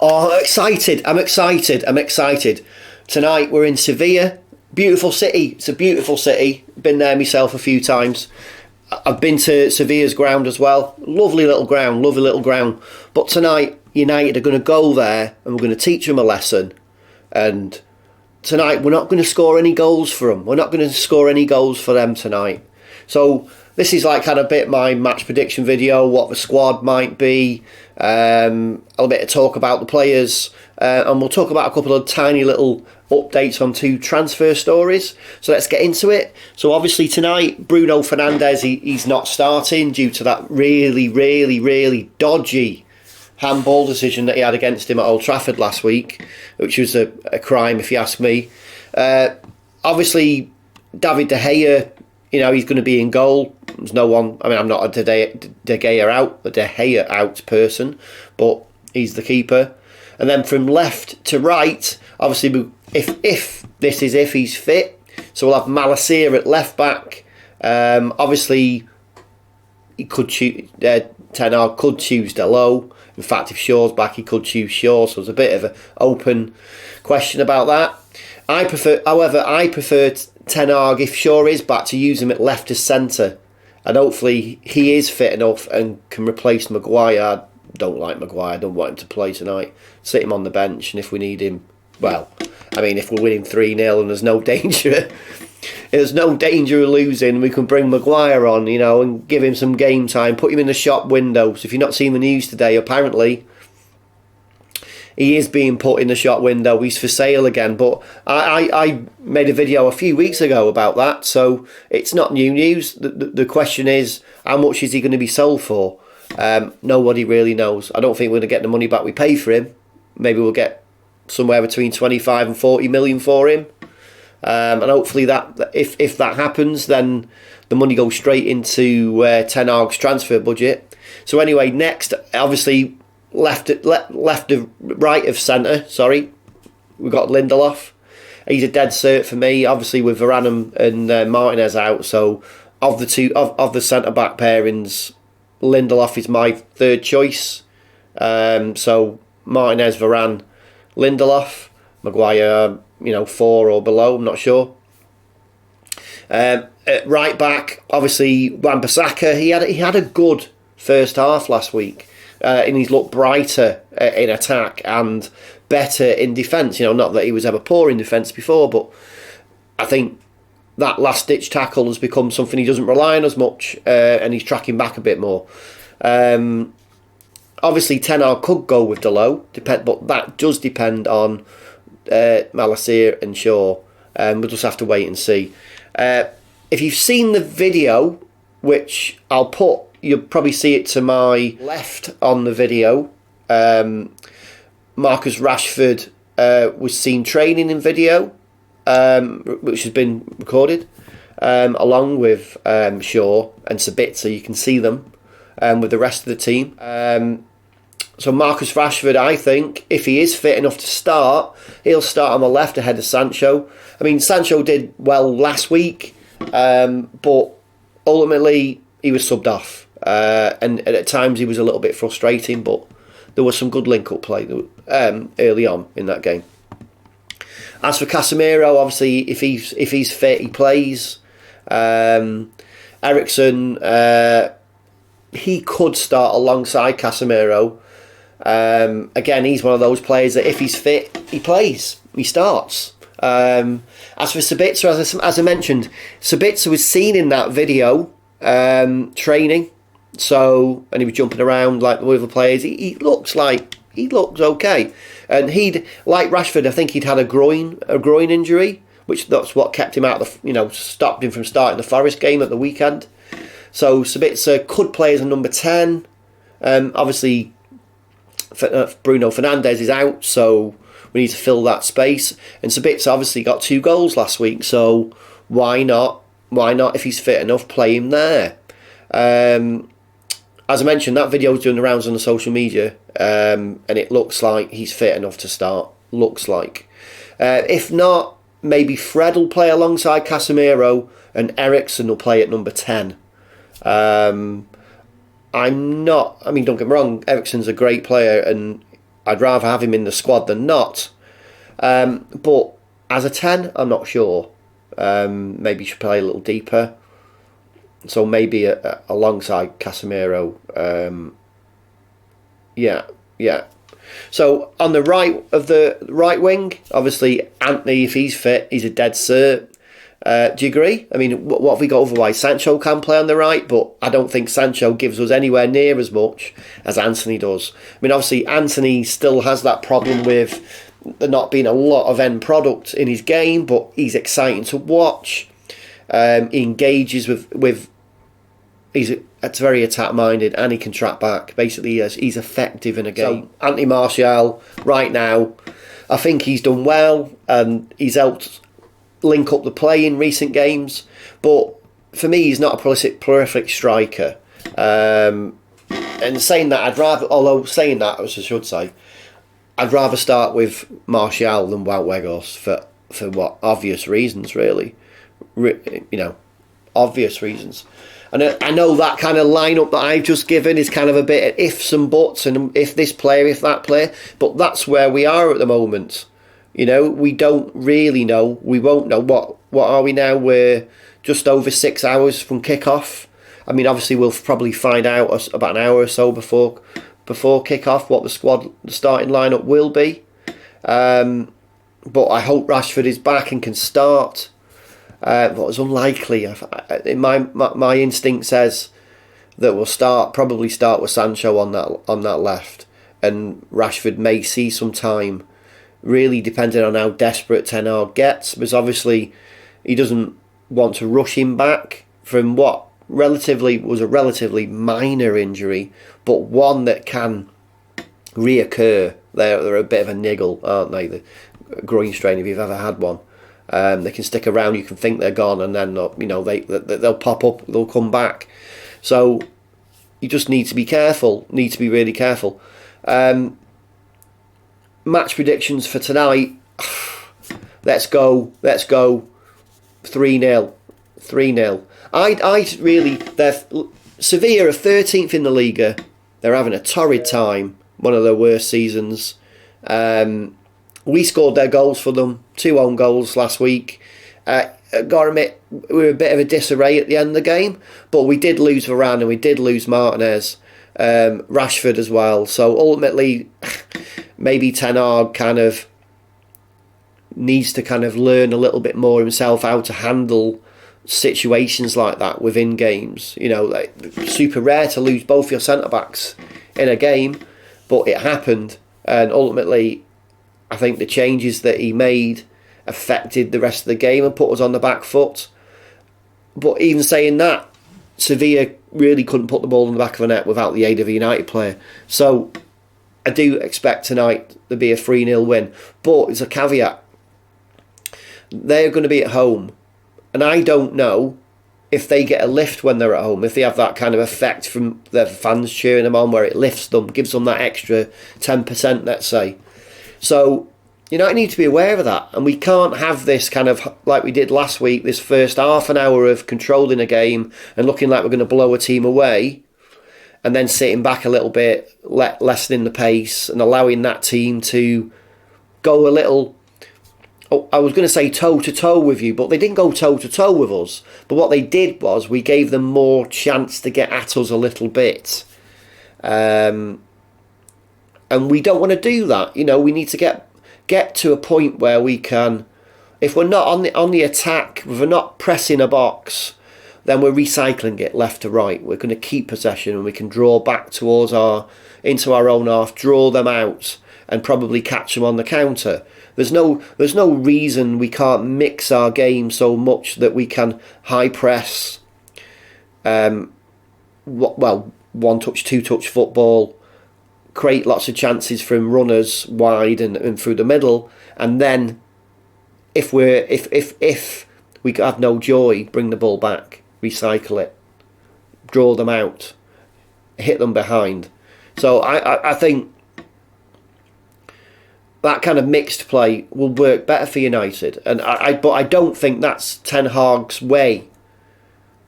Oh, I'm excited. I'm excited. I'm excited. Tonight we're in Sevilla. Beautiful city. It's a beautiful city. Been there myself a few times. I've been to Sevilla's ground as well. Lovely little ground, lovely little ground. But tonight, United are going to go there and we're going to teach them a lesson. And tonight, we're not going to score any goals for them. We're not going to score any goals for them tonight. So this is like kind of a bit my match prediction video, what the squad might be, a little bit of talk about the players, and we'll talk about a couple of tiny little updates on two transfer stories. So let's get into it. So obviously tonight, Bruno Fernandes, he's not starting due to that really dodgy handball decision that he had against him at Old Trafford last week, which was a crime if you ask me. Obviously, David De Gea, he's going to be in goal. There's no one. I mean, I'm not a De Gea out person, but he's the keeper. And then from left to right, obviously, if he's fit, so we'll have Malacia at left back. Obviously, he could choose. Ten Hag could choose Delo. In fact, if Shaw's back, he could choose Shaw. So there's a bit of an open question about that. I prefer Ten Hag, if Shaw is back, to use him at left as centre, and hopefully he is fit enough and can replace Maguire. I don't like Maguire. I don't want him to play tonight. Sit him on the bench, and if we need him, well, I mean, if we're winning 3-0 and there's no danger of losing, we can bring Maguire on, and give him some game time. Put him in the shop window. So if you've not seen the news today, apparently he is being put in the shop window. He's for sale again. But I made a video a few weeks ago about that, so it's not new news. The question is, how much is he going to be sold for? Nobody really knows. I don't think we're going to get the money back we pay for him. Maybe we'll get somewhere between 25 and 40 million for him. And hopefully that if that happens, then the money goes straight into Ten Hag's transfer budget. So anyway, next, obviously, right of centre, sorry, we've got Lindelof. He's a dead cert for me, obviously with Varane and Martinez out. So of the two of the centre back pairings, Lindelof is my third choice. So Martinez, Varane, Lindelof, Maguire, 4 or below, I'm not sure. At right back, obviously Wan-Bissaka. He had a good first half last week, and he's looked brighter in attack and better in defence. Not that he was ever poor in defence before, but I think that last ditch tackle has become something he doesn't rely on as much, and he's tracking back a bit more. Obviously, Ten Hag could go with Delo, but that does depend on Malacia and Shaw. We'll just have to wait and see. If you've seen the video, which I'll put, you'll probably see it to my left on the video. Marcus Rashford was seen training in video, which has been recorded, along with Shaw and Sabitzer. You can see them with the rest of the team. So Marcus Rashford, I think, if he is fit enough to start, he'll start on the left ahead of Sancho. I mean, Sancho did well last week, but ultimately he was subbed off. And at times he was a little bit frustrating, but there was some good link-up play early on in that game. As for Casemiro, obviously, if he's fit, he plays. Eriksen, he could start alongside Casemiro. Again, he's one of those players that if he's fit, he plays, he starts. As for Sabitzer, as I mentioned, Sabitzer was seen in that video training, and he was jumping around like the other players. He looks okay, and he'd, like Rashford, I think he'd had a groin injury, that's what kept him out stopped him from starting the Forest game at the weekend. So Sabitzer could play as a number 10. Obviously, Bruno Fernandes is out, so we need to fill that space. And Sabitzer obviously got 2 goals last week, so why not? Why not, if he's fit enough, play him there? As I mentioned, that video was doing the rounds on the social media, and it looks like he's fit enough to start. Looks like. If not, maybe Fred will play alongside Casemiro, and Eriksen will play at number 10. Don't get me wrong, Eriksen's a great player, and I'd rather have him in the squad than not. But as a 10, I'm not sure. Maybe you should play a little deeper. So maybe alongside Casemiro. Yeah. So on the right of the right wing, obviously Antony, if he's fit, he's a dead cert. Do you agree? I mean, what have we got otherwise? Sancho can play on the right, but I don't think Sancho gives us anywhere near as much as Antony does. I mean, obviously Antony still has that problem with there not being a lot of end product in his game, but he's exciting to watch. He engages with it's very attack minded, and he can track back. Basically, he's effective in a game. So Antony Martial right now, I think he's done well, and he's helped link up the play in recent games. But for me, he's not a prolific striker. And saying that, as I should say, I'd rather start with Martial than Wout Weghorst for what obvious reasons, really. Obvious reasons. And I know that kind of lineup that I've just given is kind of a bit of ifs and buts, and if this player, if that player, but that's where we are at the moment. We don't really know. We won't know. What are we now? We're just over 6 hours from kick-off. I mean, obviously we'll probably find out about an hour or so before kick-off what the starting lineup will be. But I hope Rashford is back and can start. But it's unlikely. My instinct says that we'll probably start with Sancho on that left, and Rashford may see some time, really depending on how desperate Ten Hag gets, because obviously he doesn't want to rush him back from what was a relatively minor injury, but one that can reoccur. They're a bit of a niggle, aren't they? The groin strain, if you've ever had one. They can stick around. You can think they're gone, and then they'll pop up. They'll come back. So you just need to be careful. Need to be really careful. Match predictions for tonight. Let's go 3-0. 3-0. I really. Sevilla are 13th in the Liga. They're having a torrid time. One of their worst seasons. We scored their goals for them. 2 own goals last week. Got to admit, we were a bit of a disarray at the end of the game, but we did lose Varane and we did lose Martinez, Rashford as well. So ultimately, maybe Ten Hag kind of needs to kind of learn a little bit more himself how to handle situations like that within games. Super rare to lose both your centre backs in a game, but it happened, and ultimately, I think the changes that he made affected the rest of the game and put us on the back foot. But even saying that, Sevilla really couldn't put the ball in the back of the net without the aid of a United player. So I do expect tonight to be a 3-0 win. But there's a caveat. They're going to be at home. And I don't know if they get a lift when they're at home, if they have that kind of effect from their fans cheering them on where it lifts them, gives them that extra 10%, let's say. So United need to be aware of that, and we can't have this kind of like we did last week, this first half an hour of controlling a game and looking like we're going to blow a team away, and then sitting back a little bit, lessening the pace and allowing that team to go a little, I was going to say toe-to-toe with you, but they didn't go toe-to-toe with us. But what they did was we gave them more chance to get at us a little bit. And we don't want to do that. We need to get to a point where we can, if we're not on the attack, if we're not pressing a box, then we're recycling it left to right. We're going to keep possession and we can draw back into our own half, draw them out, and probably catch them on the counter. There's no reason we can't mix our game so much that we can high press, one touch, 2-touch football, create lots of chances from runners wide and through the middle, and then if we have no joy, bring the ball back, recycle it, draw them out, hit them behind. So I think that kind of mixed play will work better for United, but I don't think that's Ten Hag's way.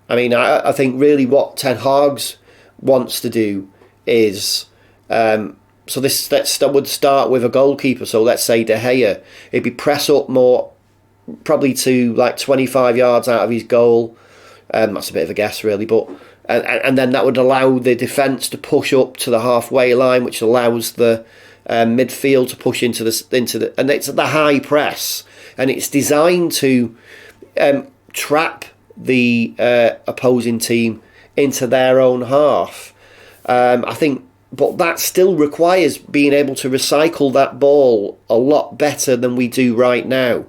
I mean, I think really what Ten Hag wants to do is So that would start with a goalkeeper. So let's say De Gea. It'd be press up more, probably to like 25 yards out of his goal. That's a bit of a guess, really, but and then that would allow the defence to push up to the halfway line, which allows the midfield to push into the and it's the high press, and it's designed to trap the opposing team into their own half. I think, but that still requires being able to recycle that ball a lot better than we do right now.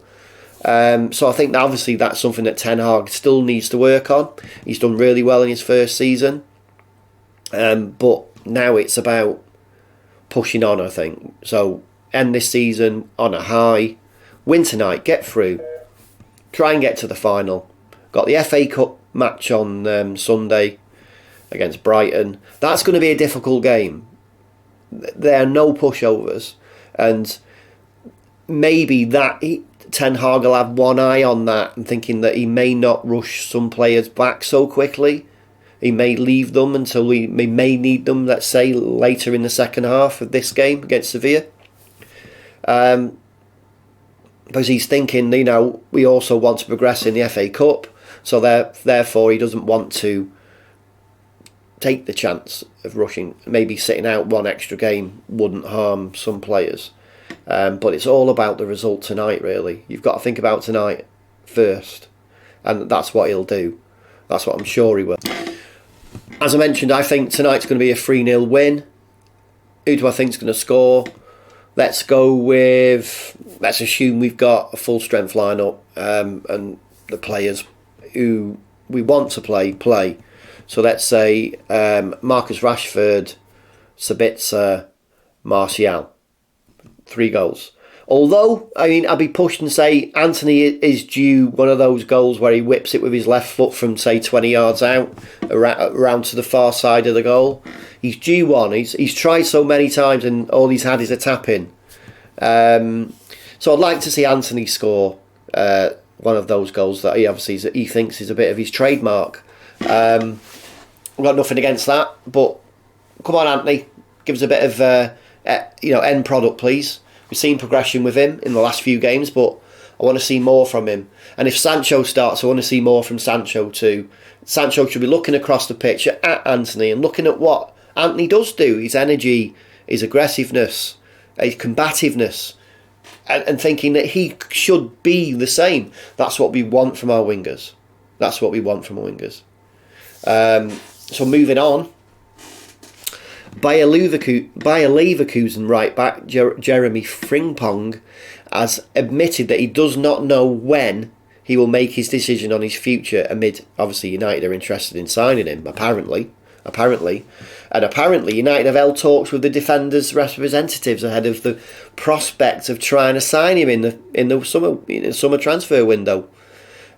So I think that obviously that's something that Ten Hag still needs to work on. He's done really well in his first season, but now it's about pushing on, I think. So end this season on a high, win tonight, get through, try and get to the final. Got the FA Cup match on Sunday against Brighton. That's going to be a difficult game. There are no pushovers, and maybe that Ten Hag will have one eye on that and thinking that he may not rush some players back so quickly. He may leave them until we may need them, let's say, later in the second half of this game against Sevilla. Because he's thinking, we also want to progress in the FA Cup, so therefore he doesn't want to take the chance of rushing. Maybe sitting out one extra game wouldn't harm some players. But it's all about the result tonight, really. You've got to think about tonight first, and that's what he'll do. That's what I'm sure he will. As I mentioned, I think tonight's going to be a 3-0 win. Who do I think is going to score? Let's assume we've got a full strength lineup, and the players who we want to play. So let's say Marcus Rashford, Sabitzer, Martial. 3 goals. Although, I'd be pushed and say Antony is due one of those goals where he whips it with his left foot from, say, 20 yards out, around to the far side of the goal. He's due one. He's tried so many times and all he's had is a tap-in. So I'd like to see Antony score one of those goals that he thinks is a bit of his trademark. I've got nothing against that, but come on, Antony, give us a bit of end product, please. We've seen progression with him in the last few games, but I want to see more from him. And if Sancho starts, I want to see more from Sancho too. Sancho should be looking across the pitch at Antony and looking at what Antony does do, his energy, his aggressiveness, his combativeness, and thinking that he should be the same. That's what we want from our wingers. So moving on, Bayer Leverkusen right back Jeremy Frimpong has admitted that he does not know when he will make his decision on his future amid, obviously, United are interested in signing him, apparently. And apparently United have held talks with the defender's representatives ahead of the prospect of trying to sign him in the summer transfer window.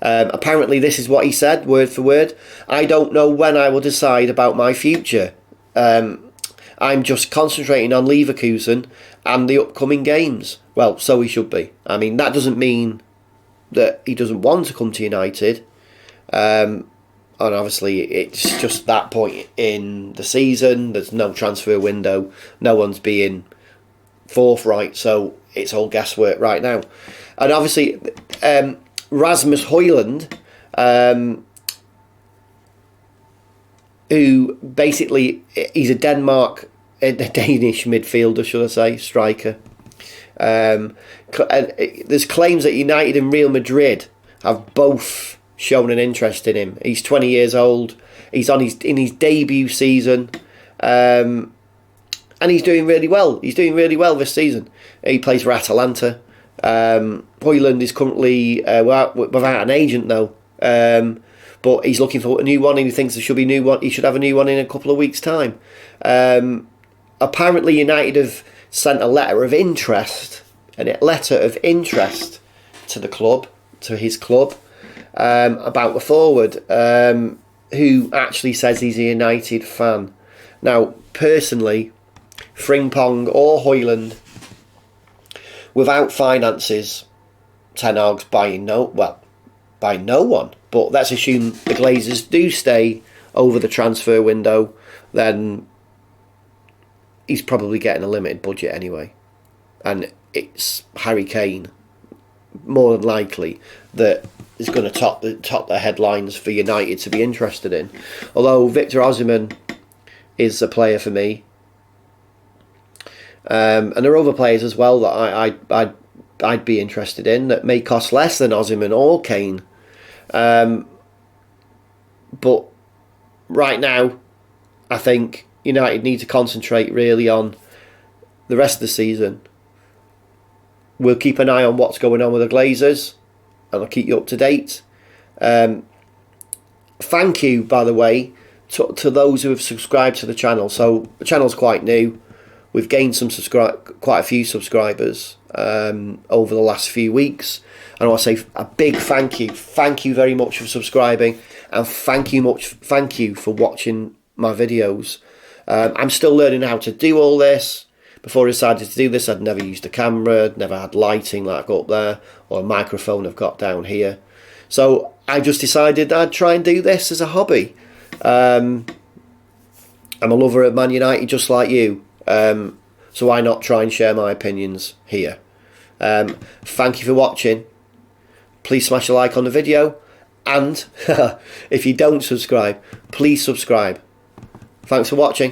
Apparently this is what he said, word for word. I don't know when I will decide about my future. I'm just concentrating on Leverkusen and the upcoming games. Well, so he should be. That doesn't mean that he doesn't want to come to United. And obviously it's just that point in the season. There's no transfer window. No one's being forthright, so it's all guesswork right now. And obviously Rasmus Højlund, who basically he's a Danish midfielder, should I say, striker. There's claims that United and Real Madrid have both shown an interest in him. He's 20 years old. He's in his debut season, and he's doing really well. He's doing really well this season. He plays for Atalanta. Højlund is currently without an agent though. But he's looking for a new one, and he thinks there should be a new one. He should have a new one in a couple of weeks' time. Apparently, United have sent a letter of interest to the club, to his club, about the forward, who actually says he's a United fan. Now, personally, Frimpong or Højlund, without finances, Ten Hag's buying no one. But let's assume the Glazers do stay over the transfer window, then he's probably getting a limited budget anyway. And it's Harry Kane, more than likely, that is going to top the headlines for United to be interested in. Although Victor Osimhen is a player for me. And there are other players as well that I'd be interested in that may cost less than Osimhen or Kane. But right now, I think United need to concentrate really on the rest of the season. We'll keep an eye on what's going on with the Glazers, and I'll keep you up to date. Thank you, by the way, to those who have subscribed to the channel. So the channel's quite new. We've gained quite a few subscribers over the last few weeks. And I want to say a big thank you. Thank you very much for subscribing, and thank you for watching my videos. I'm still learning how to do all this. Before I decided to do this, I'd never used a camera, never had lighting like I've got up there, or a microphone I've got down here. So I just decided I'd try and do this as a hobby. I'm a lover of Man United just like you. So why not try and share my opinions here? Thank you for watching. Please smash a like on the video, and if you don't subscribe, please subscribe. Thanks for watching.